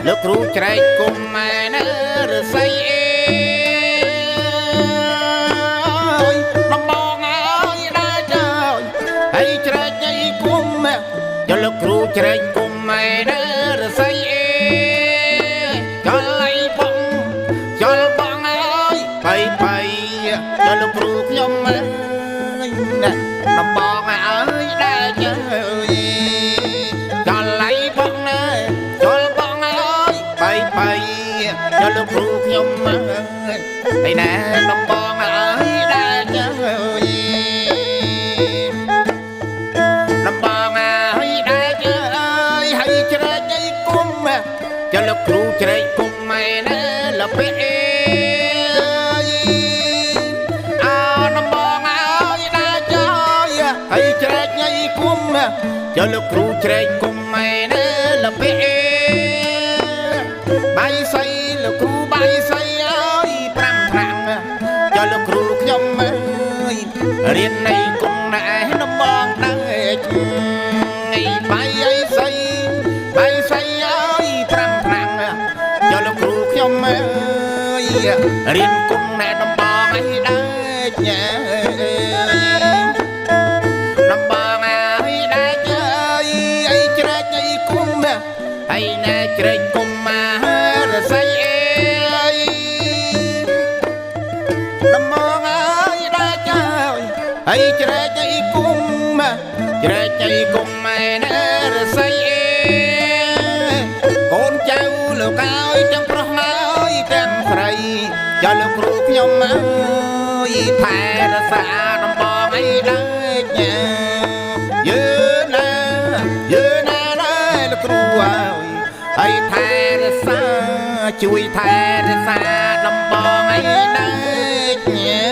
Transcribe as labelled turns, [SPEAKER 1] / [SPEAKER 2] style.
[SPEAKER 1] លោកគ្រូច្រែកគុំម៉ែណារស័យអើយដំបងអើយដើរចោលហើយច្រែកញីគុំយកលោកគ្រូច្រែកគុំម៉ែណារស័យចលៃបងចលបងអើយបៃយកលោកគ្រូខ្ញុំអើយដំបងអើយដើរចោលចលៃបងណាចលបងអើយបៃយកលោកគ្រូខ្ញុំអើយឯណាដំបងអើយដើរចោលដំបងអើយដើរចោលហើយច្រែកញីគុំចលលោកគ្រូច្រែកគុំម៉ែណាលពេអើយអោដំបងអើយដើរចោលហើយច្រែកញីគុំចលលោកគ្រូច្រែកគុំម៉ែណាលពេអើបាយសៃលោកគ្រូបាយសៃអើយ5ឆ្នាំចលលោកគ្រូខ្ញុំអើយរៀននៃគុំណែដំបងដែរថ្ងៃបាយអីសៃបាយសៃអើយ5ឆ្នាំចលលោកគ្រូខ្ញុំអើយរៀនគុំណែដំបងអីដែរញ៉ាដំបងអើយដែរអើយអីច្រែកអីគុំហើយណែច្រែកគុំមករស័យអើយដំបងអើយដែរចោលហើយច្រែកអីគុំច្រែកអីគុំម៉ែណារស័យកូនចៅលោកអើយទាំងប្រុសអើយទាំងស្រីចលលោកគ្រូខ្ញុំអើយថែរក្សាដំបងអីដែរញ៉ាយឺណាលោកគ្រូអើយហើយថែរក្សាជួយថែរក្សាដំបងអីដែរញ៉ា